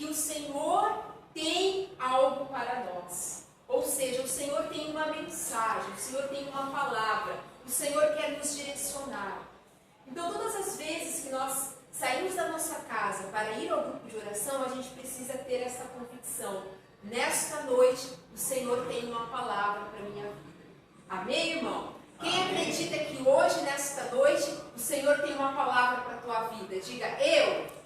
que o Senhor tem algo para nós. Ou seja, o Senhor tem uma mensagem, o Senhor tem uma palavra, o Senhor quer nos direcionar. Então, todas as vezes que nós saímos da nossa casa para ir ao grupo de oração, a gente precisa ter essa convicção. Nesta noite, o Senhor tem uma palavra para a minha vida. Amém, irmão? Quem acredita que hoje, nesta noite, o Senhor tem uma palavra para a tua vida? Diga, eu.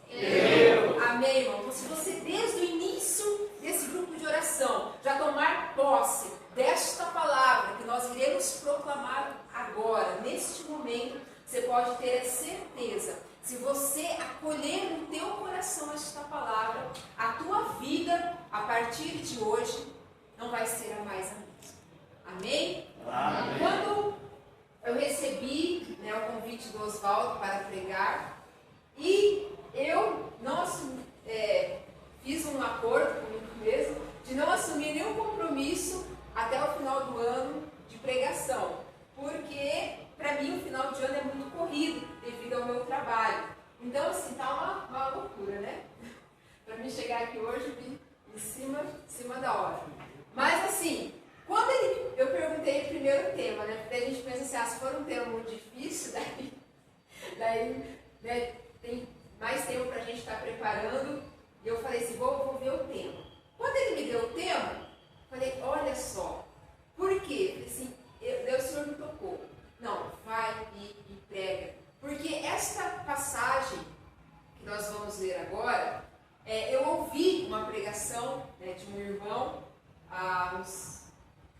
Amém, irmão? Então, se você, desde o início desse grupo de oração, já tomar posse desta palavra que nós iremos proclamar agora, neste momento, você pode ter a certeza, se você acolher no teu coração esta palavra, a tua vida, a partir de hoje, não vai ser a mais a mesma. Amém? Amém. Quando eu recebi, o convite do Oswaldo para pregar, e eu fiz um acordo comigo mesmo de não assumir nenhum compromisso até o final do ano de pregação, porque para mim o final de ano é muito corrido devido ao meu trabalho. Então, assim, tá uma loucura, né? Para mim chegar aqui hoje, vim em cima da hora. Mas, assim, quando eu perguntei o primeiro tema, né? Porque a gente pensa assim, se for um tema muito difícil, daí tem mais tempo para a gente estar preparando. E eu falei assim, vou ver o tema. Quando ele me deu o tema, falei, olha só, por quê? Falei assim, o Senhor me tocou. Não, vai e prega. Porque esta passagem que nós vamos ler agora, eu ouvi uma pregação de um irmão há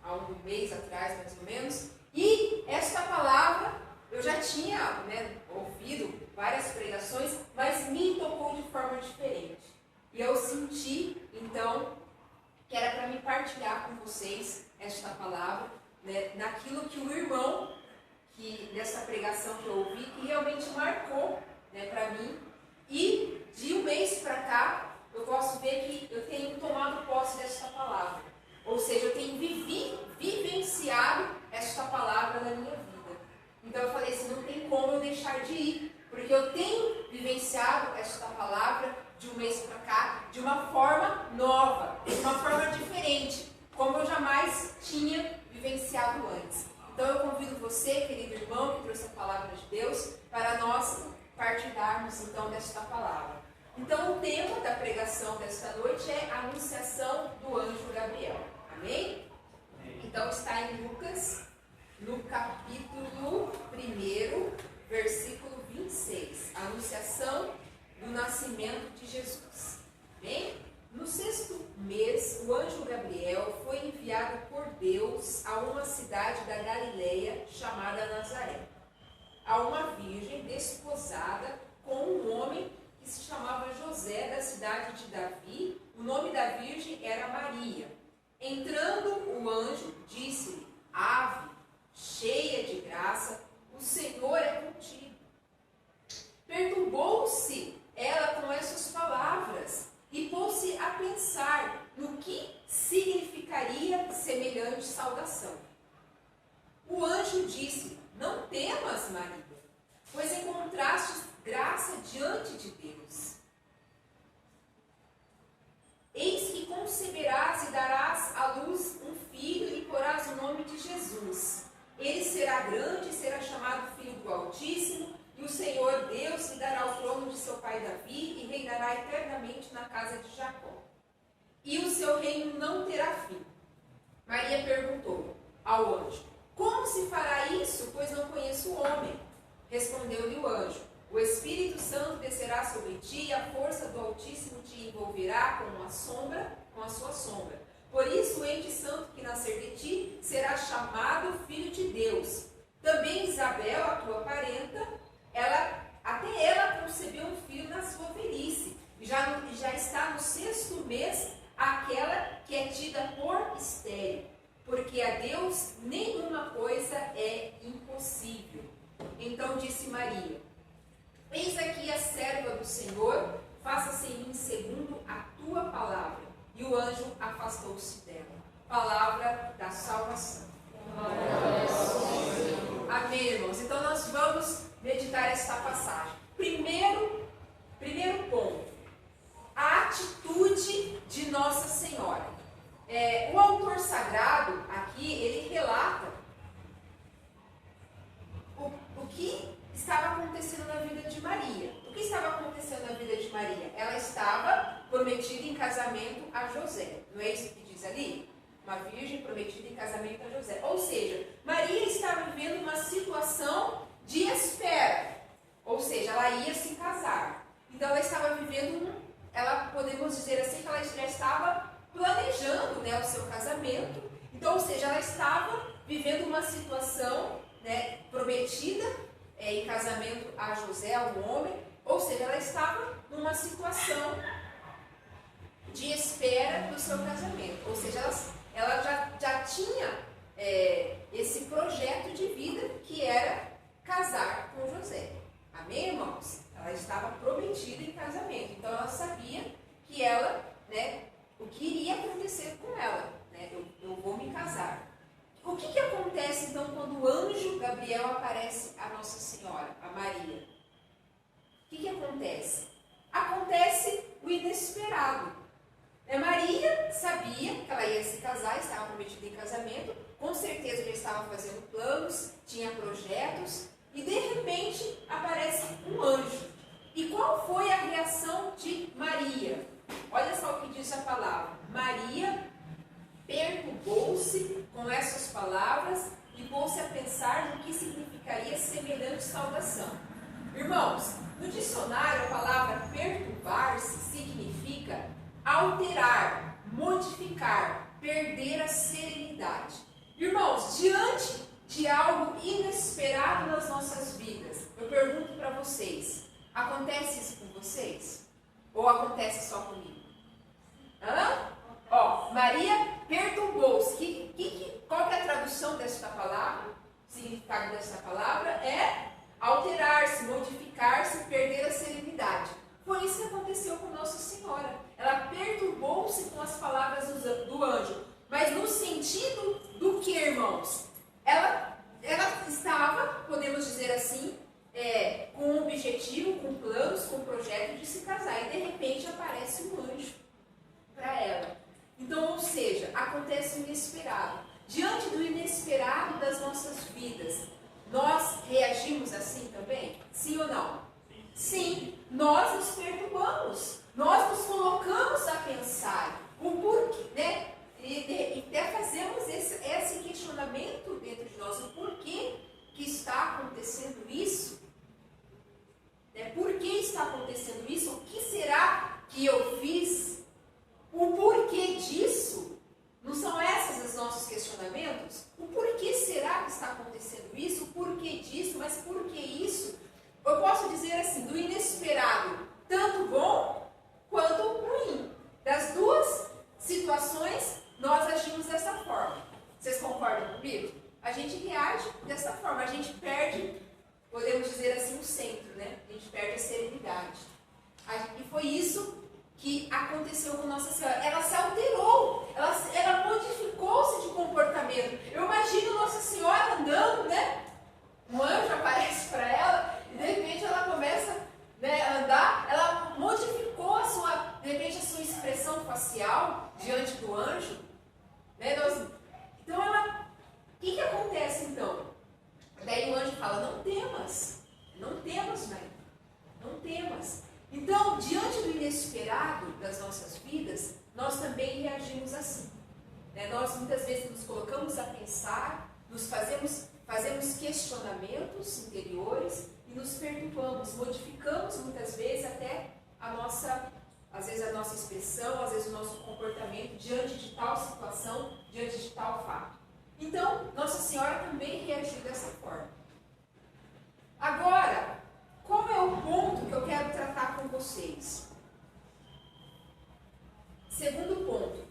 um mês atrás, mais ou menos, e esta palavra eu já tinha ouvido várias pregações, mas me tocou de forma diferente. E eu senti, então, que era para me partilhar com vocês esta palavra, naquilo que o irmão, dessa pregação que eu ouvi, que realmente marcou para mim. E de um mês para cá, eu posso ver que eu tenho tomado posse desta palavra. Ou seja, eu tenho vivenciado esta palavra na minha vida. Então eu falei assim, não tem como eu deixar de ir, porque eu tenho vivenciado esta palavra de um mês para cá de uma forma nova, de uma forma diferente, como eu jamais tinha vivenciado antes. Então eu convido você, querido irmão, que trouxe a palavra de Deus, para nós partilharmos então desta palavra. Então o tema da pregação desta noite é a anunciação do anjo Gabriel. Amém? Então está em Lucas, no capítulo 1, versículo 26. A anunciação do nascimento de Jesus. Amém? No 6º mês, o anjo Gabriel foi enviado por Deus a uma cidade da Galileia chamada Nazaré, a uma virgem desposada com um homem que se chamava José, da cidade de Davi. O nome da virgem era Maria. Entrando o anjo, disse-lhe, Ave, cheia de graça, o Senhor é contigo. Perturbou-se ela com essas palavras e pôs-se a pensar no que significaria semelhante saudação. O anjo disse, não temas, Maria, pois encontrastes graça diante de Deus. Eis que conceberás e darás à luz um filho e porás o nome de Jesus. Ele será grande e será chamado Filho do Altíssimo, e o Senhor Deus lhe dará o trono de seu pai Davi e reinará eternamente na casa de Jacó. E o seu reino não terá fim. Maria perguntou ao anjo, como se fará isso, pois não conheço o homem? Respondeu-lhe o anjo, o Espírito Santo descerá sobre ti e a força do Altíssimo te envolverá com a sua sombra. Por isso o ente santo que nascer de ti será chamado Filho de Deus. Também Isabel, a tua parenta, até ela concebeu um filho na sua velhice. Já está no 6º mês aquela que é tida por estéril, porque a Deus nenhuma coisa é impossível. Então disse Maria, eis aqui a serva do Senhor, faça-se em mim segundo a tua palavra. E o anjo afastou-se dela. Palavra da salvação. Amém, irmãos? Então nós vamos meditar esta passagem. Primeiro ponto, a atitude casamento a José. Não é isso que diz ali? Uma virgem prometida em casamento a José. Ou seja, Maria estava vivendo uma situação de espera. Ou seja, ela ia se casar. Então ela estava vivendo podemos dizer assim, que ela já estava planejando, né, o seu casamento. Então, ou seja, ela estava vivendo uma situação, né, prometida em casamento a José, ao homem. Ou seja, ela estava numa situação de espera do seu casamento. Ou seja, ela já tinha esse projeto de vida que era casar com José. Amém, irmãos? Ela estava prometida em casamento. Então ela sabia que ela, né, o que iria acontecer com ela. Né? Eu vou me casar. O que acontece então quando o anjo Gabriel aparece a Nossa Senhora, a Maria? O que acontece? Acontece o inesperado. Maria sabia que ela ia se casar, estava prometida em casamento, com certeza já estava fazendo planos, tinha projetos, e de repente aparece um anjo. E qual foi a reação de Maria? Olha só o que diz a palavra. Maria perturbou-se com essas palavras e pôs-se a pensar no que significaria semelhante saudação. Irmãos, no dicionário a palavra perturbar-se significa alterar, modificar, perder a serenidade. Irmãos, diante de algo inesperado nas nossas vidas, eu pergunto para vocês, acontece isso com vocês? Ou acontece só comigo? Maria perturbou-se. Qual que é a tradução desta palavra? O significado desta palavra é alterar-se, modificar-se, perder a serenidade. Foi isso que aconteceu com Nossa Senhora. Ela perturbou-se com as palavras do anjo. Mas no sentido do que, irmãos? Ela estava, podemos dizer assim, com um objetivo, com planos, com um projeto de se casar. E de repente aparece um anjo para ela. Então, ou seja, acontece o inesperado. Diante do inesperado das nossas vidas, nós reagimos assim também? Sim ou não? Sim, nós nos perturbamos. Nós nos colocamos a pensar o porquê, né? E até fazemos esse questionamento dentro de nós, o porquê que está acontecendo isso? Por que está acontecendo isso? O que será que eu fiz? O porquê disso? Não são esses os nossos questionamentos? O porquê será que está acontecendo isso? O porquê disso? Mas por que isso? Eu posso dizer assim, do inesperado, tanto bom quanto ruim. Das duas situações, nós agimos dessa forma. Vocês concordam comigo? A gente reage dessa forma, a gente perde, podemos dizer assim, o centro, né? A gente perde a serenidade. E foi isso que aconteceu com Nossa Senhora. Ela se alterou, ela modificou-se de comportamento. Eu imagino Nossa Senhora andando, né? Um anjo aparece para ela e de repente ela começa, né, a andar. Ela modificou de repente a sua expressão facial diante do anjo. Né? Então o que acontece então? Daí o anjo fala, não temas, mãe, não temas. Então, diante do inesperado das nossas vidas, nós também reagimos assim. Né? Nós muitas vezes nos colocamos a pensar, nos fazemos questionamentos interiores e nos perturbamos, modificamos muitas vezes até às vezes a nossa expressão, às vezes o nosso comportamento diante de tal situação, diante de tal fato. Então, Nossa Senhora também reagiu dessa forma. Agora, qual é o ponto que eu quero tratar com vocês? Segundo ponto.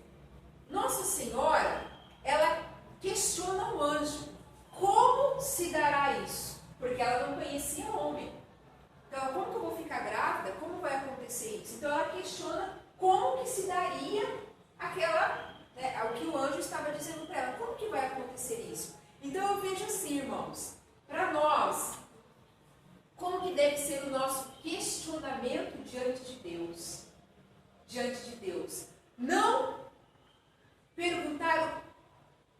Nossa Senhora, ela questiona o anjo. Como se dará isso? Porque ela não conhecia homem. Então, como que eu vou ficar grávida? Como vai acontecer isso? Então, ela questiona como que se daria o que o anjo estava dizendo para ela. Como que vai acontecer isso? Então, eu vejo assim, irmãos, para nós, como que deve ser o nosso questionamento diante de Deus? Diante de Deus. Não perguntar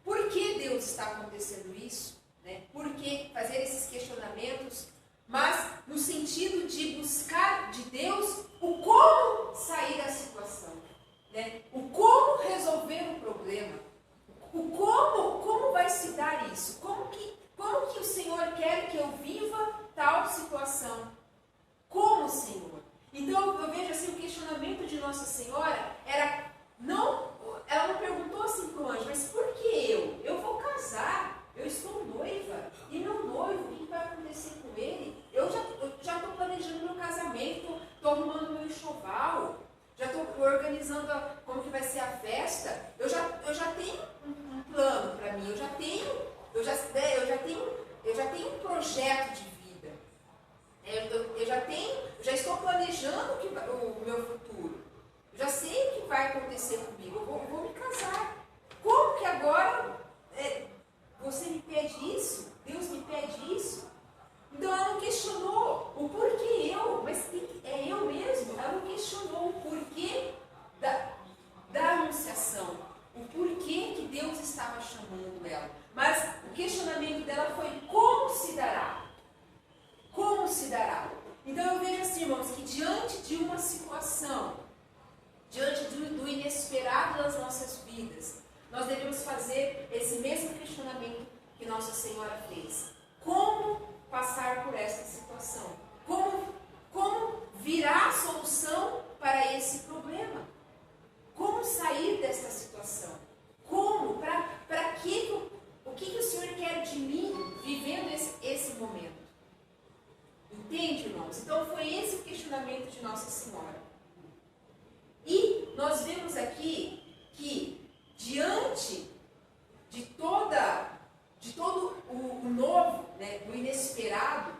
por que Deus está acontecendo isso, né? Por que fazer esses questionamentos, mas no sentido de buscar de Deus o como sair da situação. Né? Nossa Senhora era, ela não perguntou assim para o anjo, mas por que eu? Eu vou casar, eu estou noiva, e meu noivo, o que vai acontecer com ele? Eu já estou planejando meu casamento, estou arrumando meu enxoval, já estou organizando como que vai ser a festa, eu já tenho um plano para mim, eu já tenho um projeto de vida, eu já estou planejando o meu futuro, eu já sei o que vai acontecer comigo, eu vou me casar. Como que agora você me pede isso? Deus me pede isso? Então ela não questionou o porquê mas é eu mesmo. Ela não questionou o porquê da anunciação, o porquê que Deus estava chamando ela. Mas o questionamento dela foi como se dará? Como se dará? Então eu vejo assim, irmãos, que diante de uma situação, diante do inesperado das nossas vidas, nós devemos fazer esse mesmo questionamento que Nossa Senhora fez. Como passar por essa situação? Como virar a solução para esse problema? Como sair dessa situação? Como? Para que? O que o Senhor quer de mim vivendo esse momento? Entende, irmãos? Então foi esse o questionamento de Nossa Senhora. E nós vemos aqui que diante de todo o novo, né, do inesperado,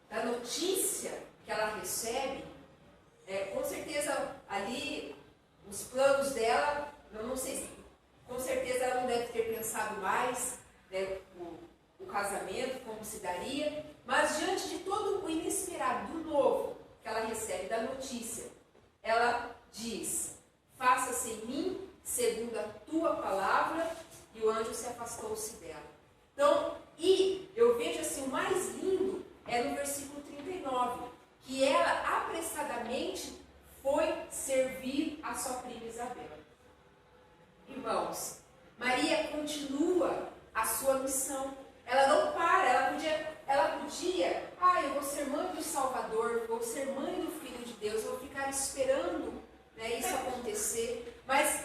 da notícia que ela recebe, com certeza ali os planos dela, eu não sei, com certeza ela não deve ter pensado mais, né, o casamento, como se daria, mas diante de todo o inesperado, do novo que ela recebe, da notícia, ela diz: faça-se em mim segundo a tua palavra, e o anjo se afastou-se dela. Então, e eu vejo assim, o mais lindo é no versículo 39, que ela apressadamente foi servir a sua prima Isabel. Irmãos, Maria continua a sua missão. Ela não para, ela podia, eu vou ser mãe do Salvador, vou ser mãe do Filho de Deus, vou ficar esperando, né, isso acontecer. Mas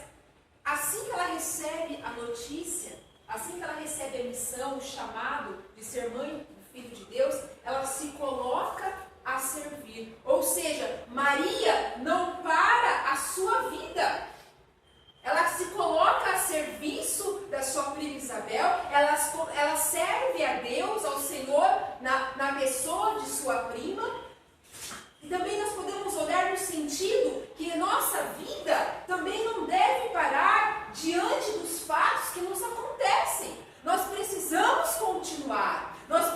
assim que ela recebe a notícia, assim que ela recebe a missão, o chamado de ser mãe do Filho de Deus, ela se coloca a servir. Ou seja, Maria não para a sua vida. Ela se coloca a serviço da sua prima Isabel, ela serve a Deus, ao Senhor, na pessoa de sua prima. E também nós podemos olhar no sentido que nossa vida também não deve parar diante dos fatos que nos acontecem. Nós precisamos continuar, nós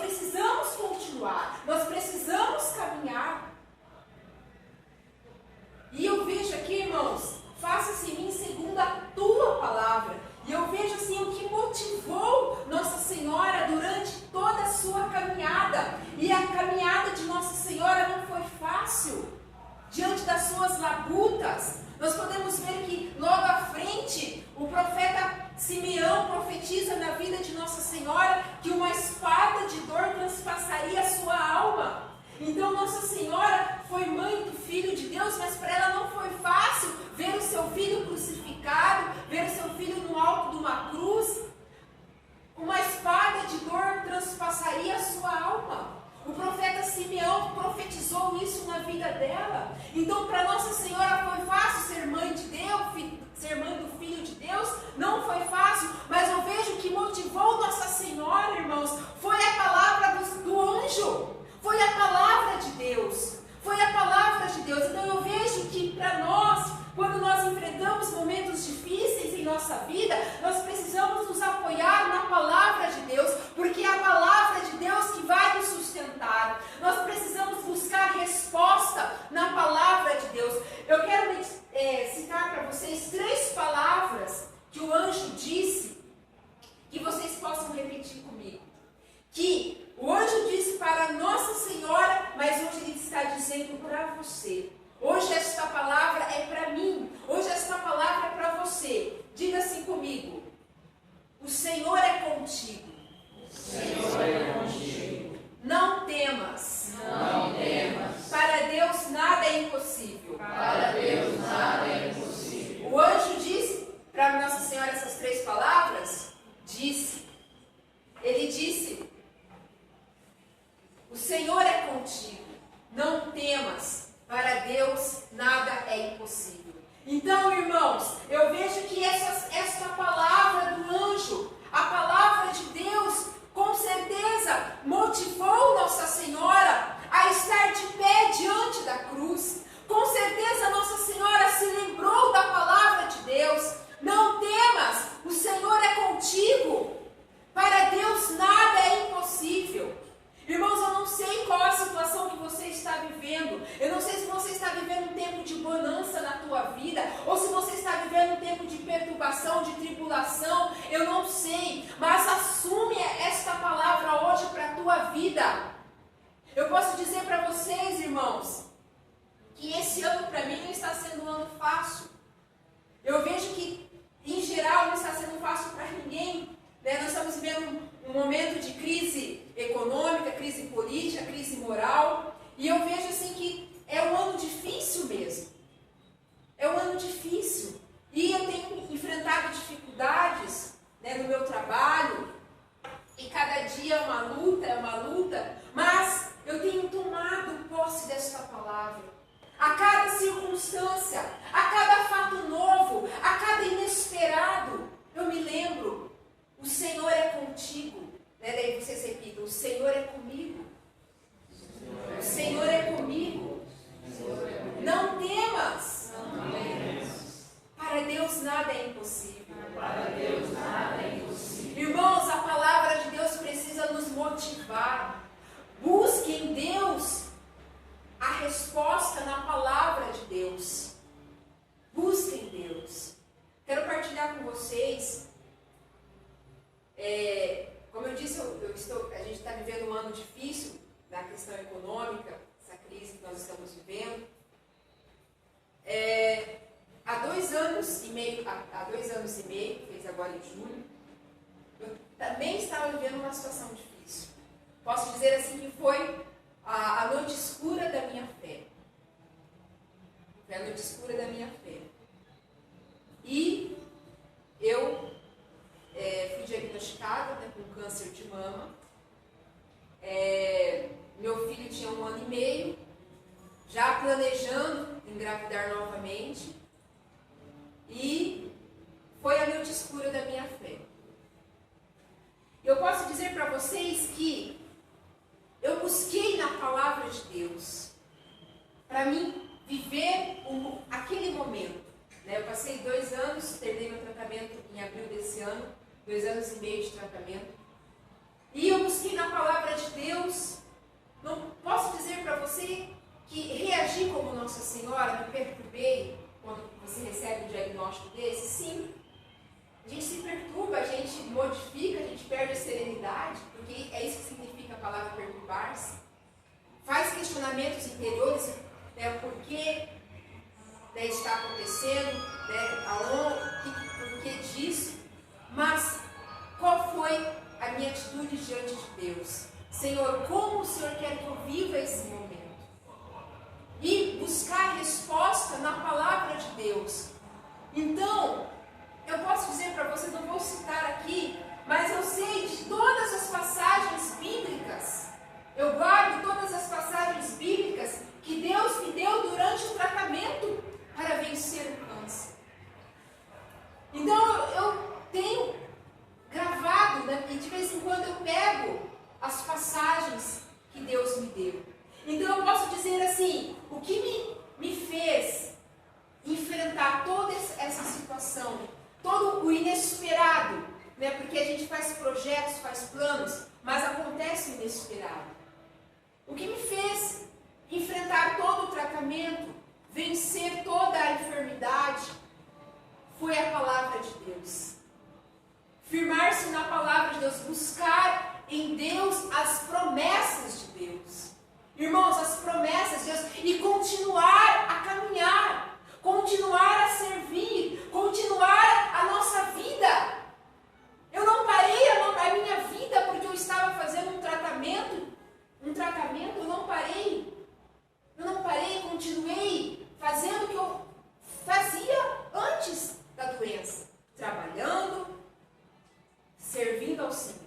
precisamos caminhar. E eu vejo aqui, irmãos, faça-se em mim segundo a tua palavra. E eu vejo assim o que motivou Nossa Senhora durante toda a sua caminhada. E a caminhada de Nossa Senhora não foi fácil. Diante das suas labutas, nós podemos ver que logo à frente o profeta Simeão profetiza na vida de Nossa Senhora que uma espada de dor transpassaria a sua alma. Então Nossa Senhora foi mãe do Filho de Deus, mas para ela não foi fácil ver o seu filho crucificado, ver o seu filho no alto de uma cruz. Uma espada de dor transpassaria a sua alma. O profeta Simeão profetizou isso na vida dela. Então para Nossa Senhora foi fácil ser mãe de Deus, ser mãe do Filho de Deus? Não foi fácil, mas eu vejo que motivou Nossa Senhora, irmãos, foi a palavra do anjo. Foi a palavra de Deus. Foi a palavra de Deus. Então eu vejo que para nós, quando nós enfrentamos momentos difíceis em nossa vida, nós precisamos nos apoiar na palavra de Deus, porque é a palavra de Deus que vai nos sustentar. Nós precisamos buscar resposta na palavra de Deus. Eu quero citar para vocês 3 palavras que o anjo disse, que vocês possam repetir comigo. Que o anjo disse para Nossa Senhora, mas hoje ele está dizendo para você. Hoje esta palavra é para mim. Hoje esta palavra é para você. Diga assim comigo: o Senhor é contigo. O Senhor é contigo. Não temas. Não temas. Para Deus nada é impossível. Para Deus nada é impossível. Então, irmãos, eu vejo que esta palavra do anjo, a palavra de Deus, com certeza motivou Nossa Senhora a estar de pé diante da cruz. Com certeza Nossa Senhora se lembrou da palavra de Deus. Não temas, o Senhor é contigo. Para Deus nada é impossível. Irmãos, eu não sei qual a situação que você está vivendo. Eu não sei se você está vivendo um tempo de bonança na tua vida, ou se você está vivendo um tempo de perturbação, de tribulação. Eu não sei, mas assume esta palavra hoje para a tua vida. Eu posso dizer para vocês, irmãos, que esse ano para mim não está sendo um ano fácil. Eu vejo que, em geral, não está sendo fácil para ninguém. Nós estamos vivendo um momento de crise econômica, crise política, crise moral. E eu vejo assim que é um ano difícil mesmo. É um ano difícil. E eu tenho enfrentado dificuldades no meu trabalho. E cada dia é uma luta. Mas eu tenho tomado posse desta palavra. A cada circunstância, a cada fato novo, a cada inesperado, eu me lembro, o Senhor é contigo. Daí vocês repitam, o Senhor é comigo. O Senhor é comigo. Não temas. Para Deus nada é impossível. Irmãos, a palavra de Deus precisa nos motivar. Busque em Deus a resposta na palavra de Deus. Busque em Deus. Quero partilhar com vocês. Como eu disse, a gente está vivendo um ano difícil na questão econômica, essa crise que nós estamos vivendo. Há 2 anos e meio, fez agora em julho, eu também estava vivendo uma situação difícil. Posso dizer assim que foi a noite escura da minha fé. Foi a noite escura da minha fé. E eu fui diagnosticada com câncer de mama. Meu filho tinha 1 ano e meio, já planejando engravidar novamente. E foi a noite escura da minha fé. Eu posso dizer para vocês que eu busquei na palavra de Deus para mim viver aquele momento. Eu passei 2 anos, terminei meu tratamento em abril desse ano, 2 anos e meio de tratamento. E eu busquei na palavra de Deus. Não posso dizer para você que reagi como Nossa Senhora, me perturbei quando você recebe um diagnóstico desse. Sim, a gente se perturba, a gente modifica, a gente perde a serenidade, porque é isso que significa a palavra perturbar-se. Faz questionamentos interiores, por que está acontecendo, por que disso. Mas qual foi a minha atitude diante de Deus? Senhor, como o Senhor quer que eu viva esse momento? E buscar resposta na palavra de Deus. Então, eu posso dizer para vocês, não vou citar aqui, mas eu sei de todas as passagens bíblicas, eu guardo todas as passagens bíblicas que Deus me deu durante o tratamento para vencer o câncer. Então, eu tenho gravado, e de vez em quando eu pego as passagens que Deus me deu. Então, eu posso dizer assim, o que me fez enfrentar toda essa situação, todo o inesperado, porque a gente faz projetos, faz planos, mas acontece o inesperado. O que me fez enfrentar todo o tratamento, vencer toda a enfermidade, foi a palavra de Deus. Firmar-se na palavra de Deus, buscar em Deus as promessas de Deus. Irmãos, as promessas de Deus, e continuar a caminhar, continuar a servir, continuar a nossa vida. Eu não parei a minha vida porque eu estava fazendo um tratamento, eu não parei, continuei fazendo o que eu fazia antes da doença, trabalhando, servindo ao Senhor.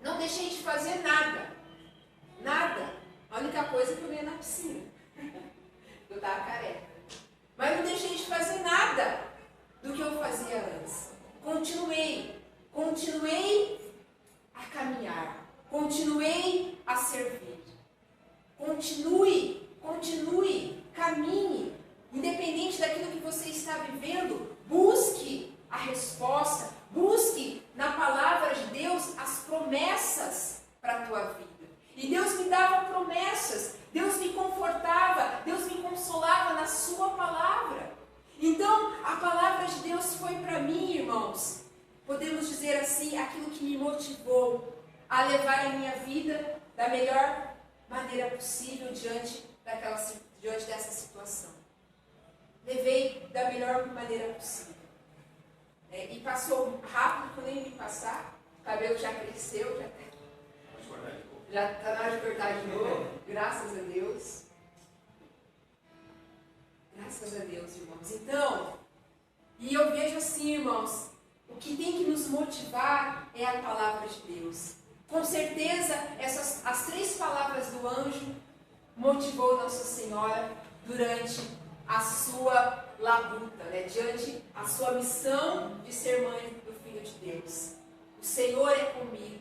Não deixei de fazer nada. A única coisa é que eu ia na piscina. Eu estava careca. Mas fazia antes. Continuei a caminhar. Continuei a servir. Continue, caminhe. Independente daquilo que você está vivendo, busque a resposta. Busque na palavra de Deus as promessas para a tua vida. E Deus me dava promessas. Deus me confortava. Deus me consolava na sua palavra. Então, a palavra de Deus foi para mim, irmãos, podemos dizer assim, aquilo que me motivou a levar a minha vida da melhor maneira possível diante dessa situação. Levei da melhor maneira possível. E passou rápido, quando nem me passar, o cabelo já cresceu, já está na hora de cortar de novo, graças a Deus. Graças a Deus, irmãos. Então, e eu vejo assim, irmãos, o que tem que nos motivar é a palavra de Deus. Com certeza, as 3 palavras do anjo motivou Nossa Senhora durante a sua labuta, diante a sua missão de ser mãe do Filho de Deus. O Senhor é comigo,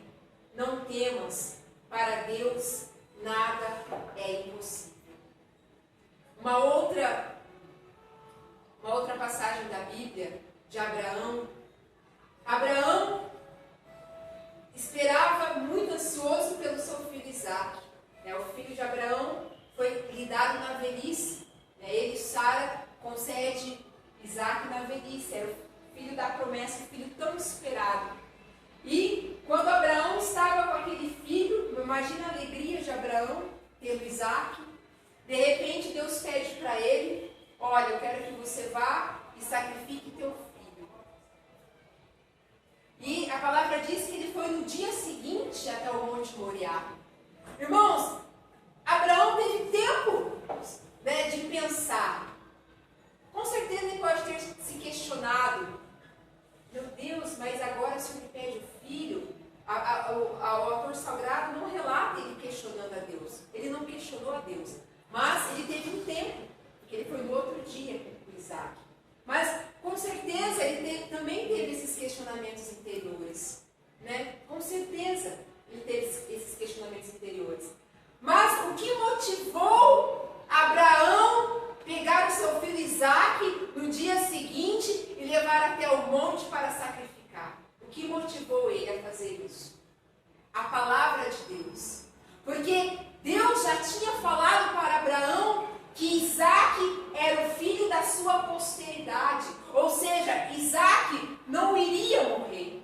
não temas, para Deus nada é impossível. Uma outra passagem da Bíblia, de Abraão. Abraão esperava muito ansioso pelo seu filho Isaque. O filho de Abraão foi lhe dado na velhice. Ele e Sara concede Isaque na velhice. Era o filho da promessa, o filho tão esperado. E quando Abraão estava com aquele filho, imagina a alegria de Abraão tendo Isaque. De repente Deus pede para ele: olha, eu quero que você vá e sacrifique teu filho. E a palavra diz que ele foi no dia seguinte até o Monte Moriá. Irmãos, Abraão teve tempo de pensar. Com certeza ele pode ter se questionado: meu Deus, mas agora o Senhor me pede o filho? O autor sagrado não relata ele questionando a Deus. Ele não questionou a Deus. Mas ele teve um tempo, porque ele foi no outro dia com Isaque. Mas, com certeza, ele também teve esses questionamentos interiores. Com certeza, ele teve esses questionamentos interiores. Mas o que motivou Abraão pegar o seu filho Isaque no dia seguinte e levar até o monte para sacrificar? O que motivou ele a fazer isso? A palavra de Deus. Porque Deus já tinha falado para Abraão que Isaque era o filho da sua posteridade. Ou seja, Isaque não iria morrer.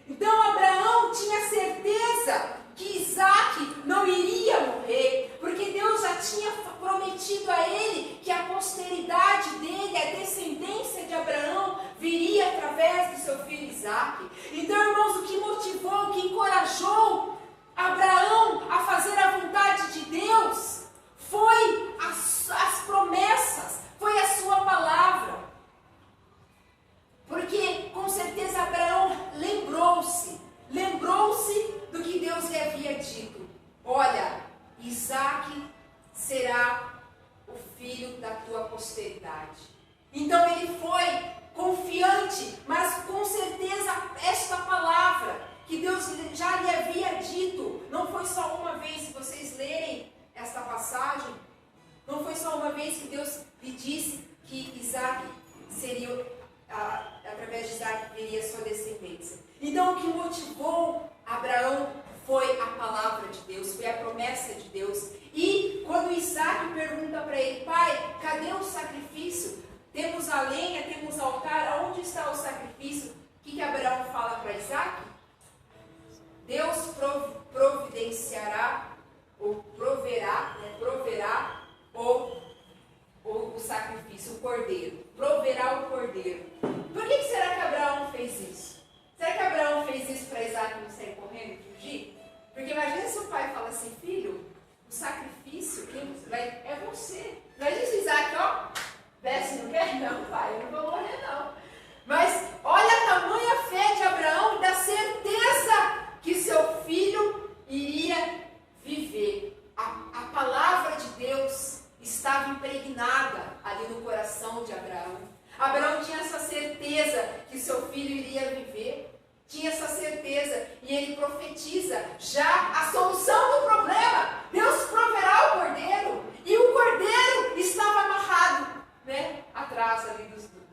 Então Abraão tinha certeza que Isaque não iria morrer. Porque Deus já tinha prometido a ele que a posteridade dele, a descendência de Abraão, viria através do seu filho Isaque. Então, irmãos, o que motivou, o que encorajou Abraão a fazer a vontade de Deus foi as promessas, foi a sua palavra. Porque com certeza Abraão lembrou-se do que Deus lhe havia dito. Olha, Isaque será o filho da tua posteridade. Então ele foi confiante, mas com certeza esta palavra que Deus já lhe havia dito, não foi só uma vez. Se vocês lerem esta passagem, não foi só uma vez que Deus lhe disse que Isaque seria, através de Isaque viria sua descendência. Então o que motivou Abraão foi a palavra de Deus, foi a promessa de Deus. E quando Isaque pergunta para ele: pai, cadê o sacrifício? Temos a lenha, temos o altar, onde está o sacrifício? O que Abraão fala para Isaque? Deus providenciará, ou proverá o sacrifício, o cordeiro. Proverá o cordeiro. Por que será que Abraão fez isso? Será que Abraão fez isso para Isaque não sair correndo e fugir? Porque imagina se o pai fala assim: filho, o sacrifício é você. Imagina se Isaque, desce, não quer? Não, pai, eu não vou morrer não. Mas olha a tamanha fé de Abraão, da certeza que seu filho iria viver. A palavra de Deus estava impregnada ali no coração de Abraão. Abraão tinha essa certeza que seu filho iria viver. Tinha essa certeza. E ele profetiza já a solução do problema. Deus proverá o cordeiro. E o cordeiro estava amarrado, né, atrás ali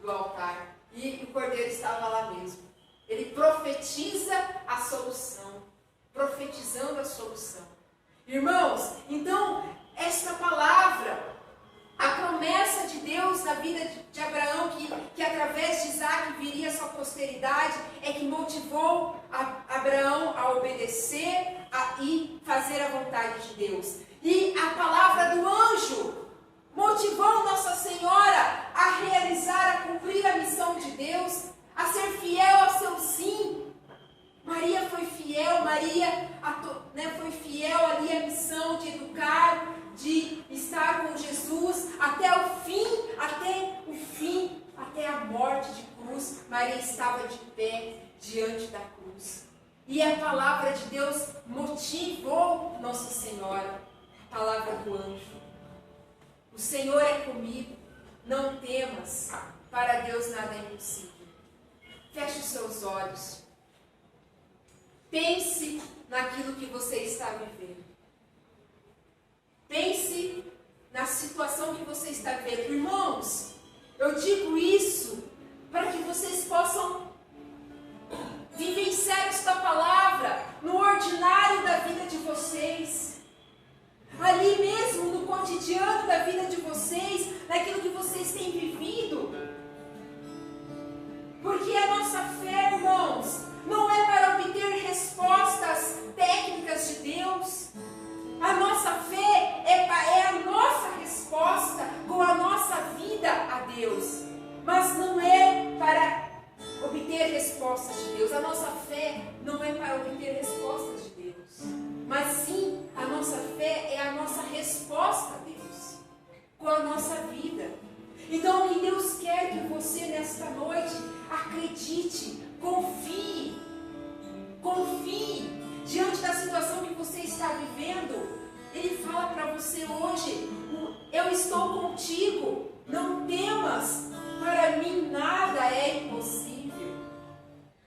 do altar. E o cordeiro estava lá mesmo. Ele profetiza a solução. Profetizando a solução. Irmãos, então, esta palavra, a promessa de Deus na vida de Abraão, que através de Isaac viria a sua posteridade, é que motivou Abraão a obedecer e fazer a vontade de Deus. E a palavra do anjo motivou Nossa Senhora a realizar, a cumprir a missão de Deus, a ser fiel ao seu sim. Maria foi fiel, foi fiel ali à missão de educar, de estar com Jesus até o fim, até a morte de cruz. Maria estava de pé diante da cruz. E a palavra de Deus motivou Nossa Senhora, a palavra do anjo. O Senhor é comigo, não temas, para Deus nada é impossível. Feche os seus olhos. Pense naquilo que você está vivendo. Pense na situação que você está vivendo. Irmãos, eu digo isso para que vocês possam vivenciar esta palavra no ordinário da vida de vocês. Ali mesmo, no cotidiano da vida de vocês, naquilo que vocês têm vivido. Porque a nossa fé, irmãos, não é para obter respostas técnicas de Deus. A nossa fé é a nossa resposta com a nossa vida a Deus. Mas não é para obter respostas de Deus. A nossa fé não é para obter respostas de Deus. Mas sim, a nossa fé é a nossa resposta a Deus. Com a nossa vida. Então, o que Deus quer que você nesta noite acredite, confie diante da situação que você está vivendo. Ele fala para você hoje: eu estou contigo, não temas, para mim nada é impossível.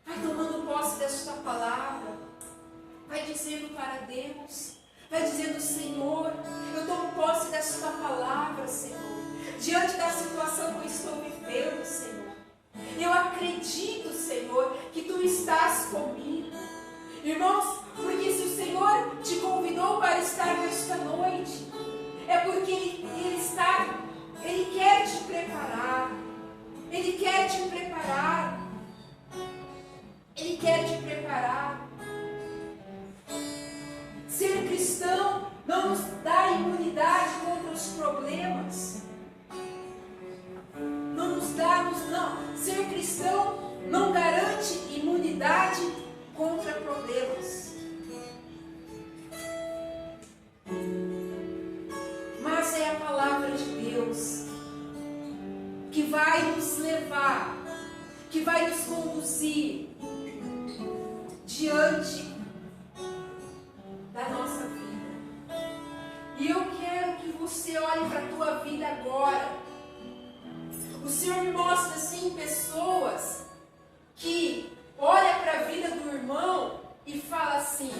Vai tomando posse desta palavra, vai dizendo para Deus, vai dizendo: Senhor, eu tomo posse desta palavra, Senhor, diante da situação que eu estou vivendo, Senhor. Eu acredito, Senhor, que Tu estás comigo. Irmãos, porque se o Senhor te convidou para estar nesta noite, é porque Ele quer te preparar. Ele quer te preparar. Ele quer te preparar. Ser cristão não nos dá imunidade contra os problemas. Ser cristão não garante imunidade contra problemas. Mas é a palavra de Deus que vai nos levar, que vai nos conduzir diante da nossa vida. E eu quero que você olhe para a tua vida agora. O Senhor me mostra assim pessoas que olham para a vida do irmão e falam assim: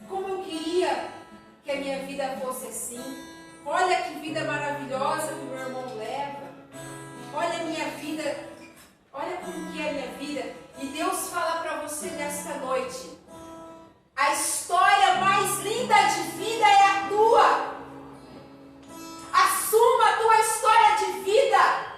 como eu queria que a minha vida fosse assim. Olha que vida maravilhosa que o meu irmão leva. Olha a minha vida, olha como que é a minha vida. E Deus fala para você nesta noite: a história mais linda de vida é a tua. Assuma a tua história de vida.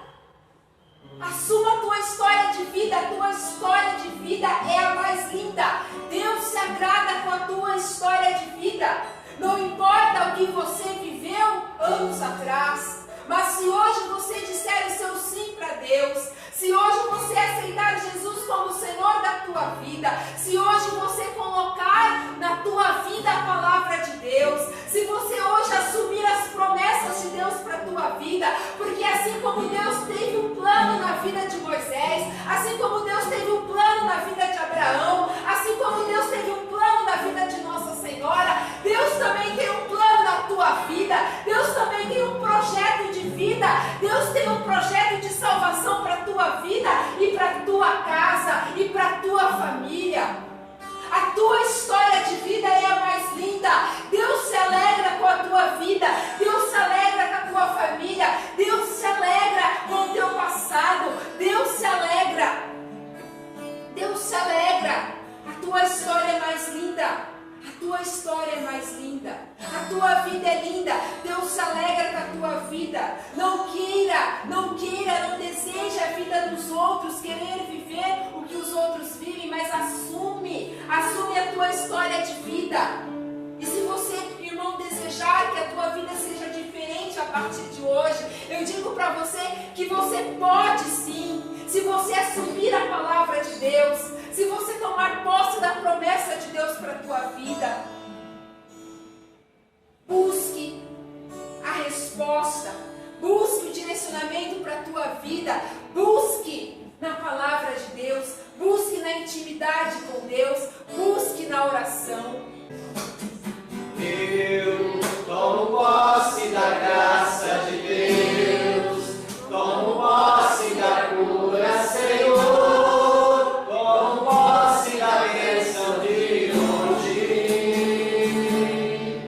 Assuma a tua história de vida. A tua história de vida é a mais linda. Deus se agrada com a tua história de vida. Não importa o que você viveu anos atrás, mas se hoje você disser o seu sim para Deus, se hoje você aceitar Jesus como Senhor da tua vida, se hoje você colocar na tua vida a palavra de Deus, se você hoje assumir as promessas de Deus para a tua vida, porque assim como Deus teve um plano na vida de Moisés, assim como Deus teve um plano na vida de Abraão, assim como Deus teve um plano na vida de Nossa Senhora, Deus também tem um plano na tua vida, Deus também tem um projeto de vida, Deus tem um projeto de salvação para a tua tua vida e para a tua casa e para a tua família. A tua história de vida é a mais linda. Deus se alegra com a tua vida. Deus se alegra com a tua família. Deus se alegra com o teu passado. Deus se alegra. Deus se alegra. A tua história é mais linda. A tua história é mais linda. A tua vida é linda. Deus se alegra com a tua vida. Não deseje a vida dos outros, querer viver o que os outros vivem, mas assume a tua história de vida. E se você, irmão, desejar que a tua vida seja diferente a partir de hoje, eu digo para você que você pode sim, se você assumir a palavra de Deus, se você tomar posse da promessa de Deus para a tua vida. Busque a resposta, busque o direcionamento para a tua vida, busque na palavra